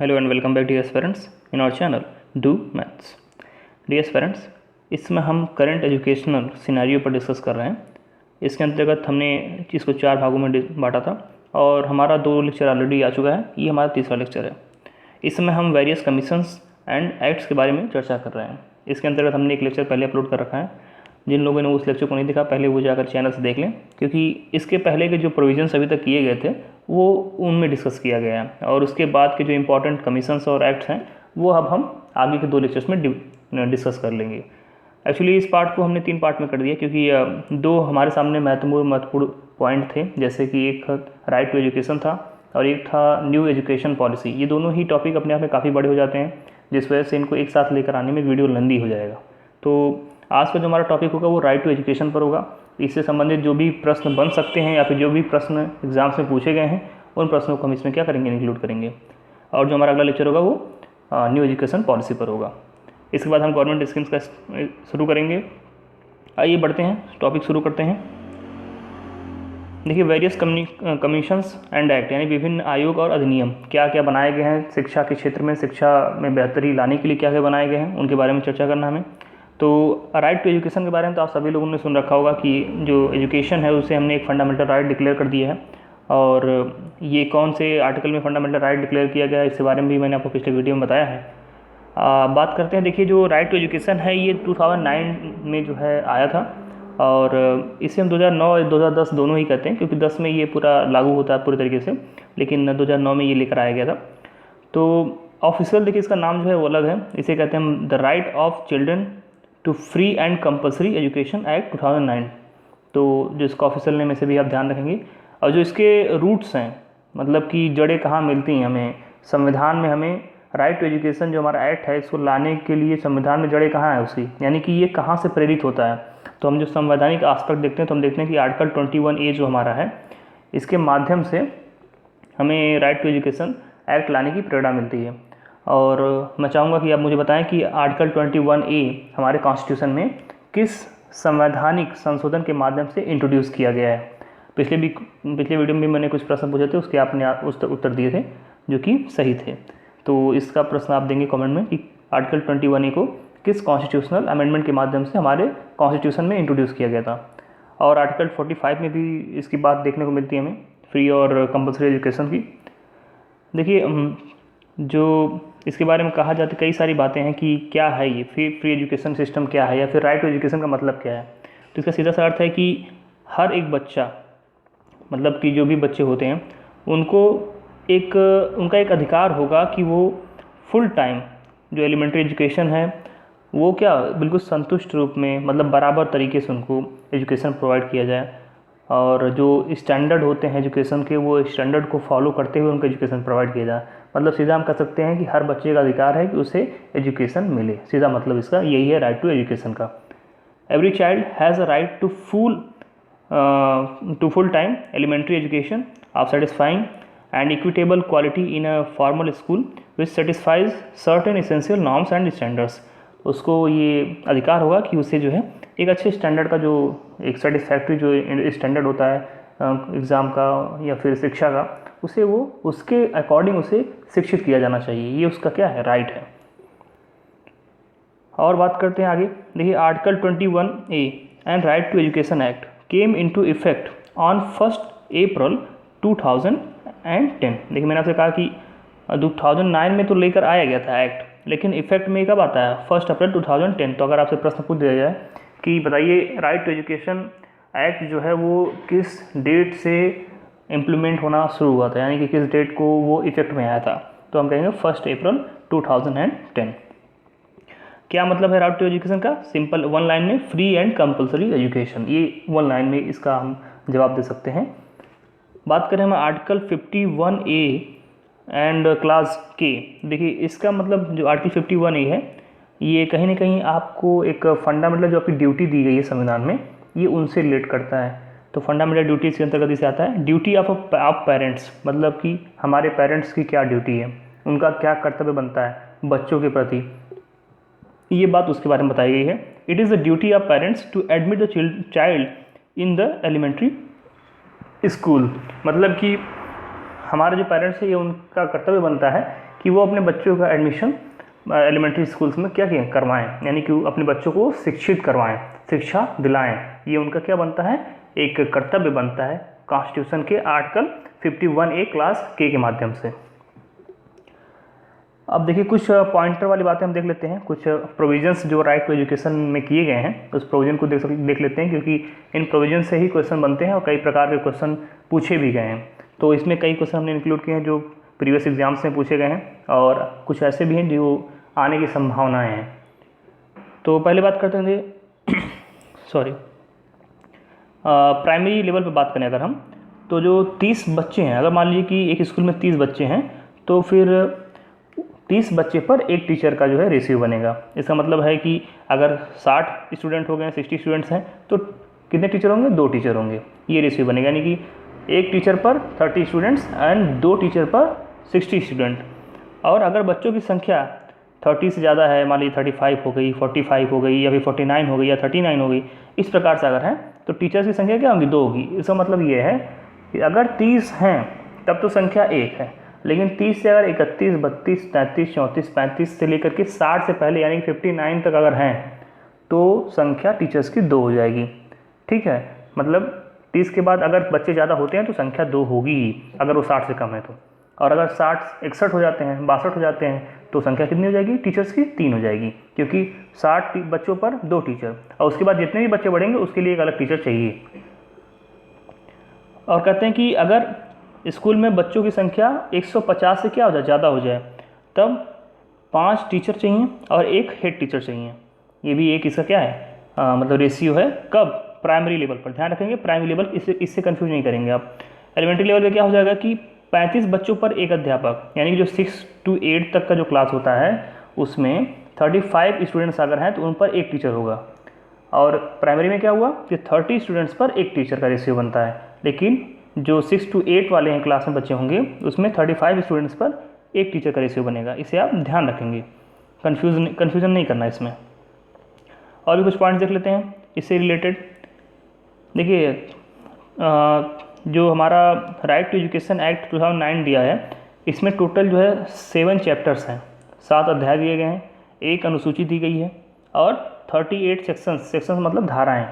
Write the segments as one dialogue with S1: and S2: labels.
S1: Hello and welcome back dear aspirants in our channel Do Maths। Dear aspirants, इसमें हम current educational scenario पर discuss कर रहे हैं। इसके अंतर्गत हमने इसको 4 भागों में बांटा था और हमारा 2 लेक्चर ऑलरेडी आ चुका है। ये हमारा तीसरा लेक्चर है। इसमें हम वेरियस कमीशंस एंड एक्ट्स के बारे में चर्चा कर रहे हैं। इसके अंतर्गत हमने एक लेक्चर पहले अपलोड कर रखा है। जिन लोगों ने उस लेक्चर को नहीं देखा पहले वो जाकर चैनल से देख लें, क्योंकि इसके पहले के जो प्रोविजंस अभी तक किए गए थे वो उनमें डिस्कस किया गया है और उसके बाद के जो इंपॉर्टेंट कमीशंस और एक्ट्स हैं वो अब हम आगे के 2 लेक्चर्स में डिस्कस कर लेंगे। एक्चुअली इस पार्ट को हमने 3 पार्ट में कर दिया, क्योंकि 2 हमारे सामने महत्वपूर्ण पॉइंट थे, जैसे कि एक राइट टू एजुकेशन था और एक था न्यू एजुकेशन पॉलिसी। ये दोनों ही टॉपिक अपने आप में काफ़ी बड़े हो जाते हैं, जिस वजह से इनको एक साथ लेकर आने में वीडियो लंबी हो जाएगा। तो आज का जो हमारा टॉपिक होगा वो राइट टू एजुकेशन पर होगा। इससे संबंधित जो भी प्रश्न बन सकते हैं या फिर जो भी प्रश्न एग्जाम्स में पूछे गए हैं उन प्रश्नों को हम इसमें क्या करेंगे, इंक्लूड करेंगे। और जो हमारा अगला लेक्चर होगा वो न्यू एजुकेशन पॉलिसी पर होगा। इसके बाद हम गवर्नमेंट स्कीम्स का शुरू करेंगे। आइए बढ़ते हैं, टॉपिक शुरू करते हैं। देखिए, वेरियस कमीशंस एंड एक्ट यानी विभिन्न आयोग और अधिनियम क्या क्या बनाए गए हैं शिक्षा के क्षेत्र में, शिक्षा में बेहतरी लाने के लिए क्या क्या बनाए गए हैं, उनके बारे में चर्चा करना हमें। तो राइट टू एजुकेशन के बारे में तो आप सभी लोगों ने सुन रखा होगा कि जो एजुकेशन है उसे हमने एक फंडामेंटल राइट डिक्लेयर कर दिया है। और ये कौन से आर्टिकल में फंडामेंटल राइट डिक्लेयर किया गया है इसके बारे में भी मैंने आपको पिछले वीडियो में बताया है। बात करते हैं। देखिए, जो राइट टू एजुकेशन है ये 2009 में जो है आया था और इसे हम 2009 और 2010 दोनों ही कहते हैं, क्योंकि 10 में ये पूरा लागू होता है पूरी तरीके से, लेकिन 2009 में ये लेकर आया गया था। तो ऑफिशियल देखिए इसका नाम जो है वो अलग है। इसे कहते हैं हम the right of children to free and compulsory education act 2009। तो जो इसका ऑफिशियल नेम से भी आप ध्यान रखेंगे। और जो इसके रूट्स हैं, मतलब कि जड़ें कहाँ मिलती हैं हमें संविधान में, हमें राइट टू एजुकेशन जो हमारा एक्ट है इसको लाने के लिए संविधान में जड़ें कहाँ है उसकी, यानी कि ये कहाँ से प्रेरित होता है। तो हम जो संवैधानिक आस्पेक्ट देखते हैं तो हम देखते हैं कि आर्टिकल 21A जो हमारा है इसके माध्यम से हमें राइट टू एजुकेशन एक्ट लाने की प्रेरणा मिलती है। और मैं चाहूँगा कि आप मुझे बताएं कि आर्टिकल 21A हमारे कॉन्स्टिट्यूशन में किस संवैधानिक संशोधन के माध्यम से इंट्रोड्यूस किया गया है। पिछले वीडियो में भी मैंने कुछ प्रश्न पूछे थे, उसके आपने उत्तर दिए थे जो कि सही थे। तो इसका प्रश्न आप देंगे कमेंट में कि आर्टिकल 21A को किस कॉन्स्टिट्यूशनल अमेंडमेंट के माध्यम से हमारे कॉन्स्टिट्यूशन में इंट्रोड्यूस किया गया था। और आर्टिकल 45 में भी इसकी बात देखने को मिलती है हमें, फ्री और कंपल्सरी एजुकेशन की। देखिए, जो इसके बारे में कहा जाता है कई सारी बातें हैं कि क्या है ये फ्री एजुकेशन सिस्टम क्या है, या फिर राइट टू एजुकेशन का मतलब क्या है। तो इसका सीधा सा अर्थ है कि हर एक बच्चा, मतलब कि जो भी बच्चे होते हैं उनको उनका एक अधिकार होगा कि वो फुल टाइम जो एलिमेंट्री एजुकेशन है वो क्या बिल्कुल संतुष्ट रूप में, मतलब बराबर तरीके से उनको एजुकेशन प्रोवाइड किया जाए। और जो स्टैंडर्ड होते हैं एजुकेशन के वो स्टैंडर्ड को फॉलो करते हुए उनको एजुकेशन प्रोवाइड किया जाए। मतलब सीधा हम कह सकते हैं कि हर बच्चे का अधिकार है कि उसे एजुकेशन मिले। सीधा मतलब इसका यही है राइट टू एजुकेशन का। Every child has a right to full time elementary education of satisfying and equitable quality in a formal school which satisfies certain essential norms and standards. उसको ये अधिकार होगा कि उसे जो है एक अच्छे स्टैंडर्ड का, जो एक सेटिस्फैक्ट्री जो स्टैंडर्ड होता है एग्ज़ाम का या फिर शिक्षा का, उसे वो उसके अकॉर्डिंग उसे शिक्षित किया जाना चाहिए। ये उसका क्या है, राइट है। और बात करते हैं आगे। देखिए, article 21A and right to education act came into effect on 1 April 2010। देखिए, मैंने आपसे कहा कि 2009 में तो लेकर आया गया था एक्ट, लेकिन इफेक्ट में कब आता है, 1 अप्रैल 2010। तो अगर आपसे प्रश्न पूछ दिया जाए कि बताइए राइट टू एजुकेशन एक्ट जो है वो किस डेट से इम्प्लीमेंट होना शुरू हुआ था, यानी कि किस डेट को वो इफेक्ट में आया था, तो हम कहेंगे 1 अप्रैल 2010। क्या मतलब है राइट टू एजुकेशन का? सिंपल 1 लाइन में, फ्री एंड कंपल्सरी एजुकेशन। ये 1 लाइन में इसका हम जवाब दे सकते हैं। बात करें हम आर्टिकल 51A एंड क्लास के। देखिए, इसका मतलब जो आर्टिकल 51A है ये कहीं ना कहीं आपको एक फंडामेंटल जो आपकी ड्यूटी दी गई है संविधान में, ये उनसे रिलेट करता है। तो फंडामेंटल ड्यूटीज़ के अंतर्गत इसे आता है ड्यूटी ऑफ पेरेंट्स, मतलब कि हमारे पेरेंट्स की क्या ड्यूटी है, उनका क्या कर्तव्य बनता है बच्चों के प्रति, ये बात उसके बारे में बताई गई है। It is the duty of parents to admit the child in the elementary school. मतलब कि हमारे जो पेरेंट्स हैं ये उनका कर्तव्य बनता है कि वो अपने बच्चों का एडमिशन एलिमेंट्री स्कूल्स में क्या करवाएं, यानी कि अपने बच्चों को शिक्षित करवाएं, शिक्षा दिलाएं। ये उनका क्या बनता है, एक कर्तव्य बनता है कॉन्स्टिट्यूशन के आर्टिकल 51A क्लास के माध्यम से। अब देखिए कुछ पॉइंटर वाली बातें हम देख लेते हैं, कुछ प्रोविजंस जो राइट टू एजुकेशन में किए गए हैं उस प्रोविजन को देख लेते हैं, क्योंकि इन प्रोविजन से ही क्वेश्चन बनते हैं और कई प्रकार के क्वेश्चन पूछे भी गए हैं। तो इसमें कई क्वेश्चन हमने इंक्लूड किए हैं जो प्रीवियस एग्जाम्स में पूछे गए हैं और कुछ ऐसे भी हैं जो आने की संभावनाएँ हैं। तो पहले बात करते हैं सॉरी प्राइमरी लेवल पर बात करें अगर हम, तो जो 30 बच्चे हैं, अगर मान लीजिए कि एक स्कूल में 30 बच्चे हैं तो फिर 30 बच्चे पर एक टीचर का जो है रेशियो बनेगा। इसका मतलब है कि अगर 60 स्टूडेंट हो गए, 60 स्टूडेंट्स हैं तो कितने टीचर होंगे, 2 टीचर होंगे, ये रेशियो बनेगा। यानी कि एक टीचर पर 30 स्टूडेंट्स एंड 2 टीचर पर 60 स्टूडेंट। और अगर बच्चों की संख्या 30 से ज़्यादा है, मान लीजिए 35 हो गई, 45 हो गई, या फिर 49 हो गई या 39 हो गई, इस प्रकार से अगर है तो टीचर्स की संख्या क्या होगी, 2 होगी। इसका मतलब ये है कि अगर 30 हैं तब तो संख्या 1 है, लेकिन 30 से अगर 31, 32, 33, 34, 35 से लेकर के 60 से पहले यानी कि 59 तक अगर हैं तो संख्या टीचर्स की 2 हो जाएगी। ठीक है, मतलब 30 के बाद अगर बच्चे ज़्यादा होते हैं तो संख्या 2 होगी ही, अगर वो 60 से कम है तो। और अगर 60, 61 हो जाते हैं, 62 हो जाते हैं तो संख्या कितनी हो जाएगी, टीचर्स की 3 हो जाएगी, क्योंकि 60 बच्चों पर 2 टीचर, और उसके बाद जितने भी बच्चे बढ़ेंगे उसके लिए एक अलग टीचर चाहिए। और कहते हैं कि अगर स्कूल में बच्चों की संख्या 150 से क्या हो जाए, ज़्यादा हो जाए, तब 5 टीचर चाहिए और 1 हेड टीचर चाहिए। ये भी एक इसका क्या है मतलब रेशियो है। कब, प्राइमरी लेवल पर। ध्यान रखेंगे प्राइमरी लेवल, इससे कंफ्यूज नहीं करेंगे आप। एलिमेंट्री लेवल पे क्या हो जाएगा कि 35 बच्चों पर एक अध्यापक, यानी कि जो 6 to 8 तक का जो क्लास होता है उसमें 35 स्टूडेंट्स अगर हैं तो उन पर एक टीचर होगा। और प्राइमरी में क्या हुआ कि 30 स्टूडेंट्स पर एक टीचर का रेशियो बनता है, लेकिन जो 6 to 8 वाले हैं क्लास में बच्चे होंगे उसमें 35 स्टूडेंट्स पर एक टीचर का रेशियो बनेगा। इसे आप ध्यान रखेंगे, कन्फ्यूज़न नहीं करना इसमें। और भी कुछ पॉइंट्स देख लेते हैं इससे रिलेटेड। देखिए जो हमारा राइट टू एजुकेशन एक्ट 2009 दिया है, इसमें टोटल जो है 7 चैप्टर्स हैं, 7 अध्याय दिए गए हैं, 1 अनुसूची दी गई है और 38 सेक्शंस मतलब धाराएं,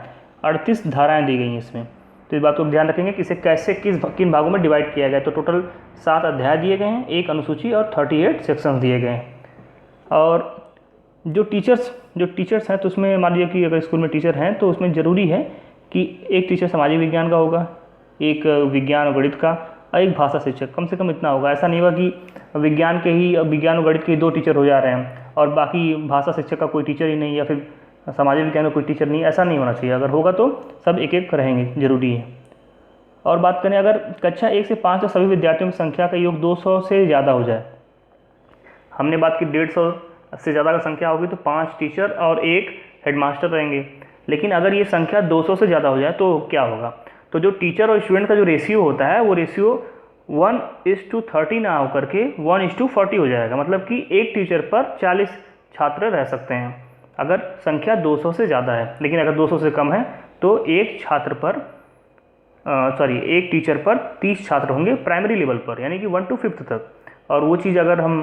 S1: 38 धाराएं दी गई हैं इसमें। तो इस बात को ध्यान रखेंगे कि इसे कैसे किन भागों में डिवाइड किया गया है। तो टोटल 7 अध्याय दिए गए हैं, 1 अनुसूची और 38 सेक्शंस दिए गए हैं। और जो टीचर्स हैं तो उसमें मान लीजिए कि अगर स्कूल में टीचर हैं तो उसमें ज़रूरी है कि एक टीचर सामाजिक विज्ञान का होगा, एक विज्ञान और गणित का, और एक भाषा शिक्षक, कम से कम इतना होगा। ऐसा नहीं होगा कि विज्ञान और गणित के 2 टीचर हो जा रहे हैं और बाकी भाषा शिक्षक का कोई टीचर ही नहीं, या फिर सामाजिक विज्ञान में कोई टीचर नहीं, ऐसा नहीं होना चाहिए। अगर होगा तो सब एक एक रहेंगे, जरूरी है। और बात करें अगर कक्षा 1 से 5 तक सभी विद्यार्थियों की संख्या का योग 200 से ज़्यादा हो जाए, हमने बात की 150 से ज़्यादा का संख्या होगी तो 5 टीचर और 1 हेडमास्टर रहेंगे। लेकिन अगर ये संख्या 200 से ज़्यादा हो जाए तो क्या होगा, तो जो टीचर और स्टूडेंट का जो रेशियो होता है वो रेशियो 1:30 ना होकर के 1:40 हो जाएगा। मतलब कि एक टीचर पर 40 छात्र रह सकते हैं अगर संख्या 200 से ज़्यादा है। लेकिन अगर 200 से कम है तो एक टीचर पर 30 छात्र होंगे प्राइमरी लेवल पर, यानी कि 1 to 5th तक। और वो चीज़ अगर हम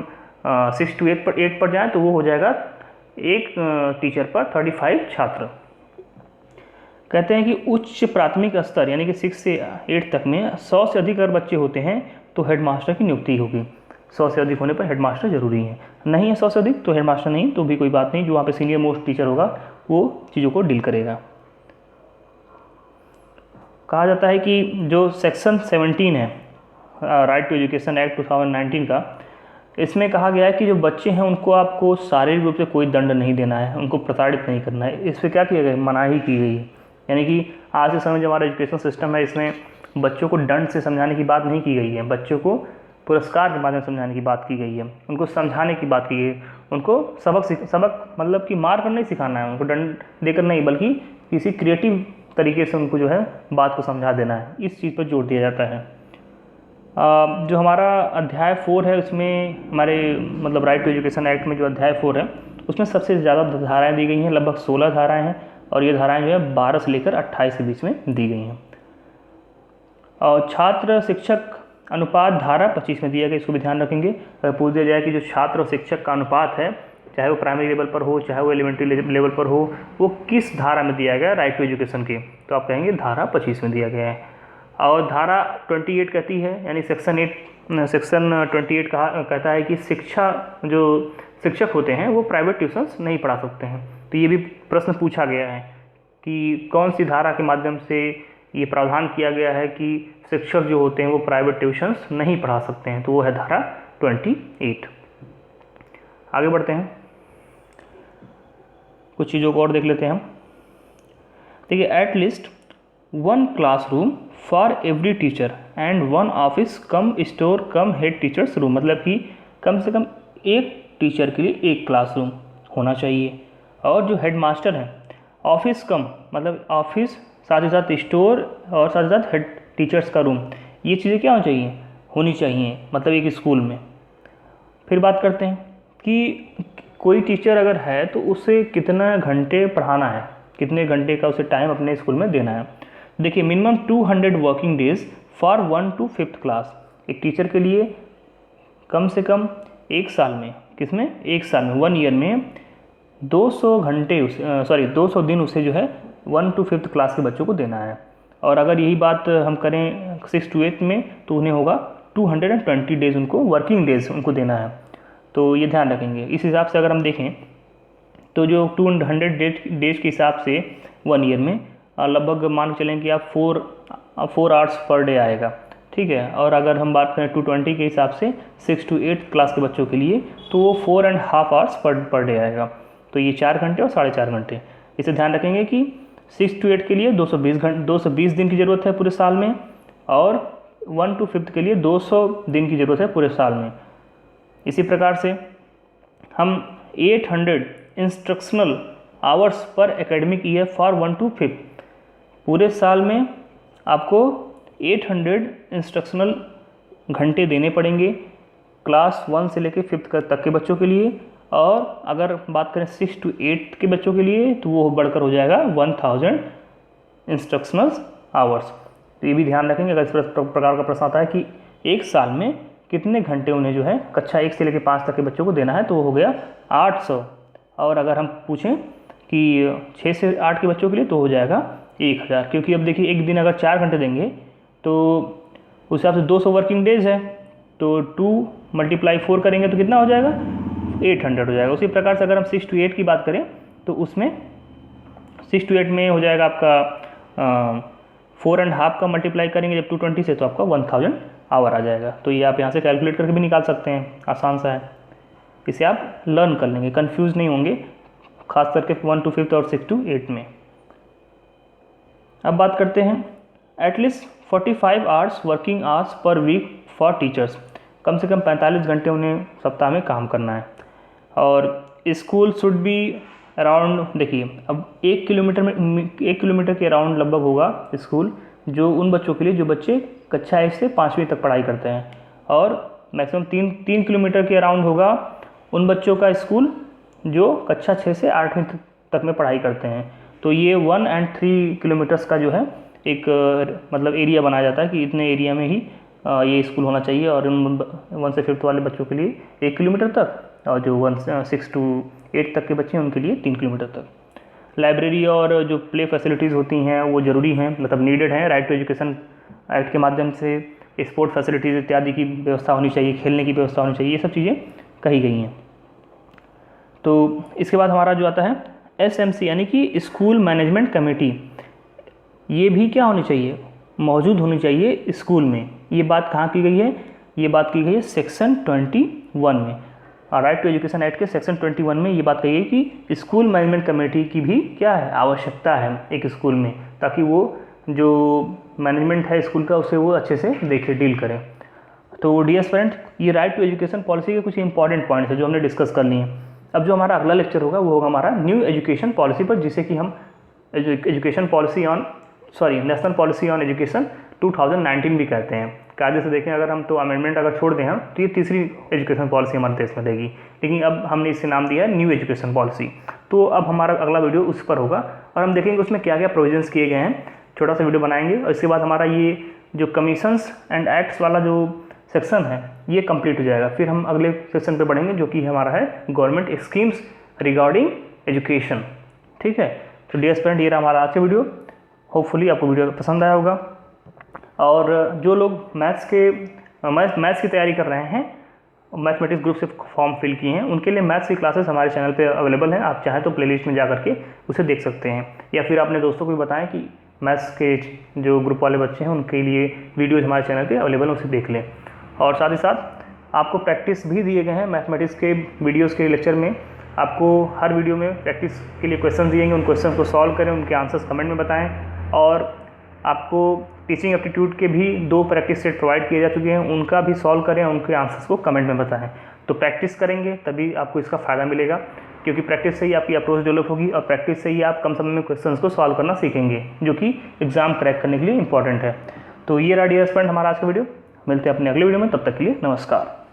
S1: 6 to 8 पर जाएँ तो वो हो जाएगा एक टीचर पर 35 छात्र। कहते हैं कि उच्च प्राथमिक स्तर यानी कि 6 से 8 तक में 100 से अधिक अगर बच्चे होते हैं तो हेडमास्टर की नियुक्ति होगी। 100 से अधिक होने पर हेडमास्टर जरूरी है। नहीं है 100 से अधिक तो हेडमास्टर नहीं, तो भी कोई बात नहीं, जो वहाँ पे सीनियर मोस्ट टीचर होगा वो चीज़ों को डील करेगा। कहा जाता है कि जो सेक्शन 17 है राइट टू एजुकेशन एक्ट 2019 का, इसमें कहा गया है कि जो बच्चे हैं उनको आपको शारीरिक रूप से कोई दंड नहीं देना है, उनको प्रताड़ित नहीं करना है। इस पर क्या किया गया, मनाही की गई है। यानी कि आज के समय जो हमारा एजुकेशन सिस्टम है इसमें बच्चों को दंड से समझाने की बात नहीं की गई है, बच्चों को पुरस्कार के माध्यम से समझाने की बात की गई है, उनको समझाने की बात की गई है। उनको सबक मतलब कि मार कर नहीं सिखाना है, उनको दंड देकर नहीं, बल्कि किसी क्रिएटिव तरीके से उनको जो है बात को समझा देना है। इस चीज़ पर जोर दिया जाता है। जो हमारा अध्याय 4 है उसमें हमारे मतलब राइट टू एजुकेशन एक्ट में जो अध्याय 4 है उसमें सबसे ज़्यादा धाराएँ दी गई हैं, लगभग 16 धाराएँ हैं। और ये धाराएँ जो है 12 से लेकर 28 के बीच में दी गई हैं। और छात्र शिक्षक अनुपात धारा 25 में दिया गया, इसको भी ध्यान रखेंगे। अगर पूछ दिया जाए कि जो छात्र और शिक्षक का अनुपात है, चाहे वो प्राइमरी लेवल पर हो चाहे वो एलिमेंट्री लेवल पर हो, वो किस धारा में दिया गया राइट टू एजुकेशन के, तो आप कहेंगे धारा 25 में दिया गया है। और धारा 28 कहती है, यानी सेक्शन 28 कहता है कि जो शिक्षक होते हैं वो प्राइवेट ट्यूशन्स नहीं पढ़ा सकते हैं। तो ये भी प्रश्न पूछा गया है कि कौन सी धारा के माध्यम से ये प्रावधान किया गया है कि शिक्षक जो होते हैं वो प्राइवेट ट्यूशन्स नहीं पढ़ा सकते हैं, तो वो है धारा 28। आगे बढ़ते हैं, कुछ चीज़ों को और देख लेते हैं हम। देखिए, at least 1 classroom for every teacher and 1 office come store come head teachers room, मतलब कि कम से कम एक टीचर के लिए 1 क्लासरूम होना चाहिए। और जो हेड मास्टर हैं, ऑफिस कम मतलब ऑफिस, साथ ही साथ स्टोर और साथ ही साथ हेड टीचर्स का रूम, ये चीज़ें क्या होनी चाहिए मतलब एक स्कूल में। फिर बात करते हैं कि कोई टीचर अगर है तो उसे कितना घंटे पढ़ाना है, कितने घंटे का उसे टाइम अपने स्कूल में देना है। देखिए, minimum 200 working days for 1 to 5th class, एक टीचर के लिए कम से कम एक साल में, किसमें, एक साल में 1 ईयर में 200 दिन उसे जो है 1 to 5th क्लास के बच्चों को देना है। और अगर यही बात हम करें 6 to 8 में, तो उन्हें होगा 220 डेज़ उनको वर्किंग डेज़ उनको देना है। तो ये ध्यान रखेंगे। इस हिसाब से अगर हम देखें तो जो 200 डेज के हिसाब से 1 ईयर में लगभग मान के चलें कि आप 4 आवर्स पर डे आएगा, ठीक है। और अगर हम बात करें 220 के हिसाब से 6 to 8 क्लास के बच्चों के लिए, तो वो 4.5 आवर्स पर डे आएगा। तो ये 4 घंटे और 4.5 घंटे। इसे ध्यान रखेंगे कि 6 to 8 के लिए 220 दिन की ज़रूरत है पूरे साल में, और 1 to 5th के लिए 200 दिन की ज़रूरत है पूरे साल में। इसी प्रकार से हम 800 instructional hours per academic year for 1 to 5th, पूरे साल में आपको 800 इंस्ट्रक्शनल घंटे देने पड़ेंगे क्लास 1 से लेकर 5th तक के बच्चों के लिए। और अगर बात करें 6 to 8 के बच्चों के लिए, तो वो बढ़कर हो जाएगा 1000 इंस्ट्रक्शनल आवर्स। तो ये भी ध्यान रखेंगे अगर इस प्रकार का प्रश्न आता है कि एक साल में कितने घंटे उन्हें जो है कक्षा 1 से लेकर 5 तक के बच्चों को देना है, तो वो हो गया 800। और अगर हम पूछें कि 6 से 8 के बच्चों के लिए, तो हो जाएगा 1000। क्योंकि अब देखिए, एक दिन अगर 4 घंटे देंगे तो उस हिसाब से 200 वर्किंग डेज है, तो 2 × 4 करेंगे तो कितना हो जाएगा, 800 हो जाएगा। उसी प्रकार से अगर हम 6 to 8 की बात करें, तो उसमें 6 to 8 में हो जाएगा आपका 4.5 का मल्टीप्लाई करेंगे जब 220 से, तो आपका 1000 आवर आ जाएगा। तो ये आप यहाँ से कैलकुलेट करके भी निकाल सकते हैं, आसान सा है। इसे आप लर्न कर लेंगे, कंफ्यूज नहीं होंगे, खास करके 1 to 5th और 6 to 8 में। अब बात करते हैं at least 45 hours working hours per week for teachers, कम से कम 45 घंटे उन्हें सप्ताह में काम करना है। और स्कूल शुड बी अराउंड, देखिए अब 1 किलोमीटर के अराउंड लगभग होगा स्कूल, जो उन बच्चों के लिए जो बच्चे कक्षा 1 से 5वीं तक पढ़ाई करते हैं। और मैक्सिमम 3 किलोमीटर के अराउंड होगा उन बच्चों का स्कूल जो कक्षा 6 से 8वीं तक में पढ़ाई करते हैं। तो ये 1 and 3 किलोमीटर्स का जो है एक मतलब एरिया बनाया जाता है कि इतने एरिया में ही ये स्कूल होना चाहिए। और 1 से 5th वाले बच्चों के लिए 1 किलोमीटर तक, और जो 6 to 8 तक के बच्चे हैं उनके लिए 3 किलोमीटर तक। लाइब्रेरी और जो प्ले फैसिलिटीज़ होती हैं वो ज़रूरी हैं, मतलब नीडेड हैं। राइट टू एजुकेशन एक्ट के माध्यम से स्पोर्ट फैसिलिटीज़ इत्यादि की व्यवस्था होनी चाहिए, खेलने की व्यवस्था होनी चाहिए, ये सब चीज़ें कही गई हैं। तो इसके बाद हमारा जो आता है SMC, यानी कि स्कूल मैनेजमेंट कमेटी, ये भी क्या होनी चाहिए, मौजूद होनी चाहिए स्कूल में। ये बात कहाँ की गई है, ये बात की गई है सेक्शन 21 में। राइट टू एजुकेशन एक्ट के सेक्शन 21 में ये बात कही है कि स्कूल मैनेजमेंट कमेटी की भी क्या है, आवश्यकता है एक स्कूल में, ताकि वो जो मैनेजमेंट है स्कूल का उसे वो अच्छे से देखे, डील करें। तो डियर स्टूडेंट, ये राइट टू एजुकेशन पॉलिसी के कुछ इंपॉर्टेंट पॉइंट्स है जो हमने डिस्कस कर लिए हैं। अब जो हमारा अगला लेक्चर होगा वो होगा हमारा न्यू एजुकेशन पॉलिसी पर, जिसे कि हम नेशनल पॉलिसी ऑन एजुकेशन 2019 भी कहते हैं। कायदे से देखें अगर हम, तो अमेंडमेंट अगर छोड़ दें हम, तो ये तीसरी एजुकेशन पॉलिसी हमारे देश में रहेगी, लेकिन अब हमने इससे नाम दिया है न्यू एजुकेशन पॉलिसी। तो अब हमारा अगला वीडियो उस पर होगा और हम देखेंगे उसमें क्या क्या प्रोविजंस किए गए हैं। छोटा सा वीडियो बनाएंगे और इसके बाद हमारा ये जो कमीशंस एंड एक्ट्स वाला जो सेक्शन है ये कंप्लीट हो जाएगा। फिर हम अगले सेक्शन पे बढ़ेंगे जो कि हमारा है गवर्नमेंट स्कीम्स रिगार्डिंग एजुकेशन। ठीक है, तो डियर स्टूडेंट ये रहा हमारा आज का वीडियो। होपफुली आपको वीडियो पसंद आया होगा। और जो लोग मैथ्स की तैयारी कर रहे हैं, मैथमेटिक्स ग्रुप से फॉर्म फिल किए हैं, उनके लिए मैथ्स की क्लासेस हमारे चैनल पे अवेलेबल हैं। आप चाहें तो प्लेलिस्ट में जा करके उसे देख सकते हैं, या फिर अपने दोस्तों को भी बताएं कि मैथ्स के जो ग्रुप वाले बच्चे हैं उनके लिए वीडियोज़ हमारे चैनल पे अवेलेबल हैं, उसे देख लें। और साथ ही साथ आपको प्रैक्टिस भी दिए गए हैं मैथमेटिक्स के वीडियोज़ के लेक्चर में। आपको हर वीडियो में प्रैक्टिस के लिए क्वेश्चन दिएंगे, उन क्वेश्चन को सॉल्व करें, उनके आंसर्स कमेंट में बताएं। और आपको टीचिंग एप्टीट्यूड के भी 2 प्रैक्टिस सेट प्रोवाइड किए जा चुके हैं, उनका भी सॉल्व करें, उनके आंसर्स को कमेंट में बताएं। तो प्रैक्टिस करेंगे तभी आपको इसका फ़ायदा मिलेगा, क्योंकि प्रैक्टिस से ही आपकी अप्रोच डेवलप होगी और प्रैक्टिस से ही आप कम समय में क्वेश्चंस को सॉल्व करना सीखेंगे, जो कि एग्जाम क्रैक करने के लिए इंपॉर्टेंट है। तो ये रहा डियर स्टूडेंट हमारा आज का वीडियो। मिलते हैं अपने अगले वीडियो में, तब तक के लिए नमस्कार।